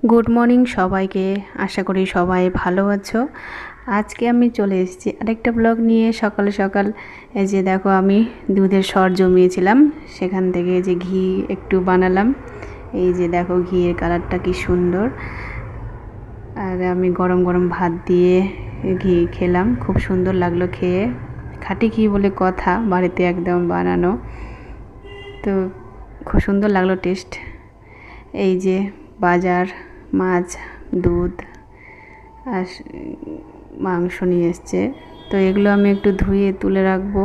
Good morning সবাইকে। আশা করি সবাই ভালো আছো। আজকে আমি চলে এসেছি আরেকটা ব্লগ নিয়ে। সকাল সকাল এই যে দেখো, আমি দুধের সর জমিয়েছিলাম, সেখান থেকে যে ঘি একটু বানালাম। এই যে দেখো ঘিয়ের কালারটা কি সুন্দর। আর আমি গরম গরম ভাত দিয়ে ঘি খেলাম, খুব সুন্দর লাগলো খেয়ে। খাঁটি ঘি বলে কথা, বাড়িতে একদম বানানো, তো খুব সুন্দর লাগলো টেস্ট। এই যে বাজার, মাছ, দুধ আর মাংস নিয়ে এসছে, তো এগুলো আমি একটু ধুয়ে তুলে রাখবো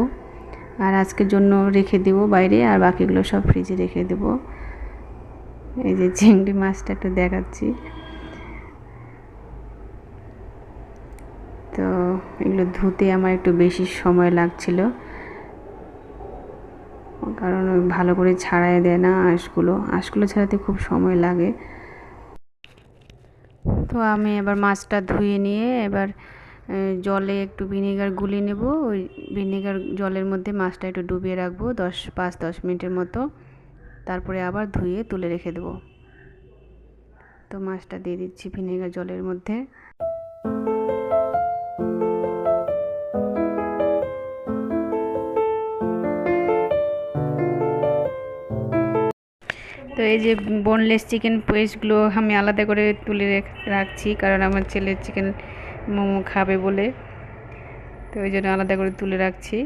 আর আজকের জন্য রেখে দেবো বাইরে, আর বাকিগুলো সব ফ্রিজে রেখে দেবো। এই যে চিংড়ি মাছটা একটু দেখাচ্ছি, তো এগুলো ধুতে আমার একটু বেশি সময় লাগছিল, কারণ ভালো করে ছাড়াই দেয় না আঁশগুলো ছাড়াতে খুব সময় লাগে। তো আমি এবার মাছটা ধুয়ে নিয়ে এবার জলে একটু ভিনেগার গুলে নেব। ওই ভিনেগার জলের মধ্যে মাছটা একটু ডুবিয়ে রাখবো 5-10 মিনিটের মতো, তারপরে আবার ধুয়ে তুলে রেখে দেবো। তো মাছটা দিয়ে দিচ্ছি ভিনেগার জলের মধ্যে। তো এই যে বোনলেস চিকেন পিসগুলো আমি আলাদা করে তুলে রাখছি, কারণ আমার ছেলে চিকেন মোমো খাবে বলে, তো ওই জন্য আলাদা করে তুলে রাখছি।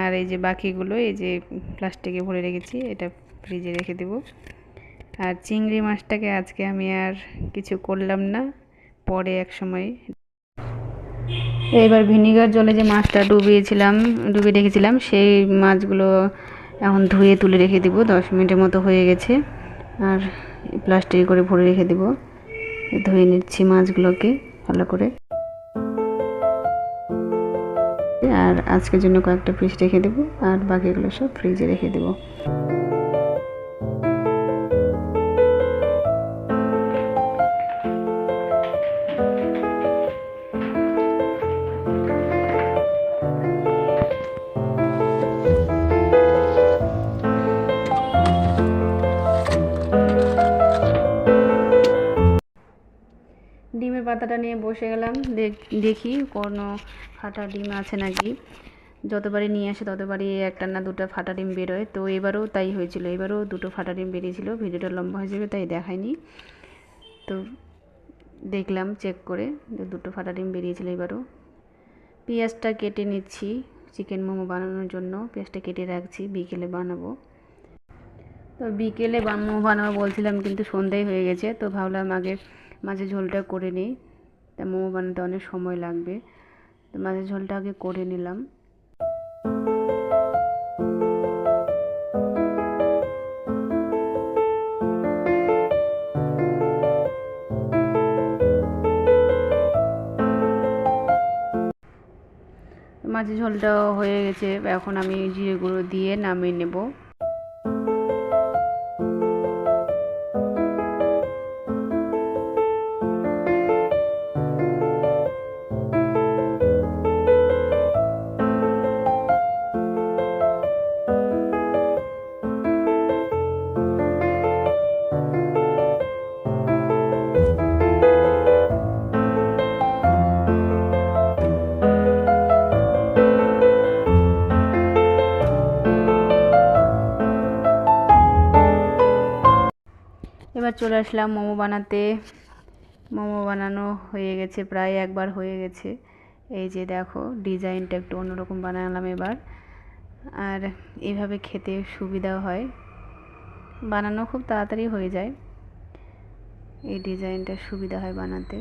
আর এই যে বাকিগুলো এই যে প্লাস্টিকে ভরে রেখেছি, এটা ফ্রিজে রেখে দেব। আর চিংড়ি মাছটাকে আজকে আমি আর কিছু করলাম না, পরে এক সময়। এবার ভিনিগার জলে যে মাছটা ডুবিয়ে রেখেছিলাম, সেই মাছগুলো এখন ধুয়ে তুলে রেখে দেবো। 10 মিনিটের মতো হয়ে গেছে, আর প্লাস্টিকে করে ভরে রেখে দেবো। ধুয়ে নিচ্ছি মাছগুলোকে ভালো করে, আর আজকের জন্য কয়েকটা পিস রেখে দেবো, আর বাকিগুলো সব ফ্রিজে রেখে দেবো। ডিমের পাতাটা নিয়ে বসে গেলাম, দেখি কোনো ফাটা ডিম আছে নাকি। যতবারই নিয়ে আসে ততবারই একটা না দুটো ফাটা ডিম বেরোয়, তো এবারও তাই হয়েছিল। এবারও দুটো ফাটা ডিম বেরিয়েছিল, ভিডিওটা লম্বা হয়ে যাবে তাই দেখায়নি। তো দেখলাম চেক করে, দুটো ফাটা ডিম বেরিয়েছিল এবারও। পেঁয়াজটা কেটে নিচ্ছি চিকেন মোমো বানানোর জন্য, পেঁয়াজটা কেটে রাখছি, বিকেলে বানাবো। তো বিকেলে মোমো বানাবো বলছিলাম, কিন্তু সন্ধ্যাই হয়ে গেছে, তো ভাবলাম আগে মাছের ঝোলটা করে নিই, তা মোমো বানাতে অনেক সময় লাগবে, তো মাছের ঝোলটা আগে করে নিলাম। মাছের ঝোলটা হয়ে গেছে, এখন আমি জিরে গুঁড়ো দিয়ে নামিয়ে নেব। এবার চলে আসলাম মোমো বানাতে। মোমো বানানো হয়ে গেছে, প্রায় একবার হয়ে গেছে। এই যে দেখো ডিজাইনটা একটু অন্যরকম বানালাম এবার, আর এইভাবে খেতে সুবিধাও হয়, বানানো খুব তাড়াতাড়ি হয়ে যায়। এই ডিজাইনটা সুবিধা হয় বানাতে।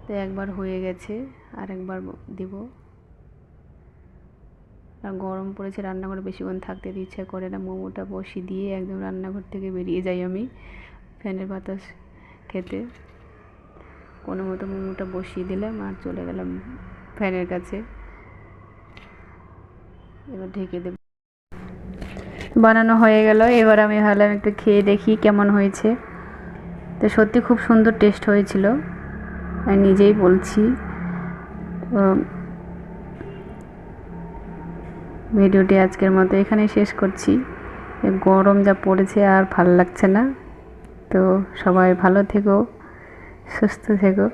তো একবার হয়ে গেছে, আর একবার দিব। আর গরম পড়েছে, রান্নাঘরে বেশিক্ষণ থাকতে ইচ্ছা করে না, মোমোটা বসিয়ে দিয়ে একদম রান্নাঘর থেকে বেরিয়ে যাই আমি ফ্যানের বাতাস খেতে। কোনো মতো মোমোটা বসিয়ে দিলাম আর চলে গেলাম ফ্যানের কাছে। এবার ঢেকে দেব। বানানো হয়ে গেল, এবার আমি ভাবলাম একটু খেয়ে দেখি কেমন হয়েছে। তো সত্যি খুব সুন্দর টেস্ট হয়েছিল, আমি নিজেই বলছি। তো ভিডিওটি আজকের মতো এখানেই শেষ করছি। গরম যা পড়েছে আর ভালো লাগছে না। তো সবাই ভালো থেকো, সুস্থ থেকো।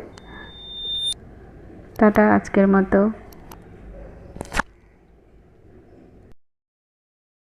টাটা আজকের মতো।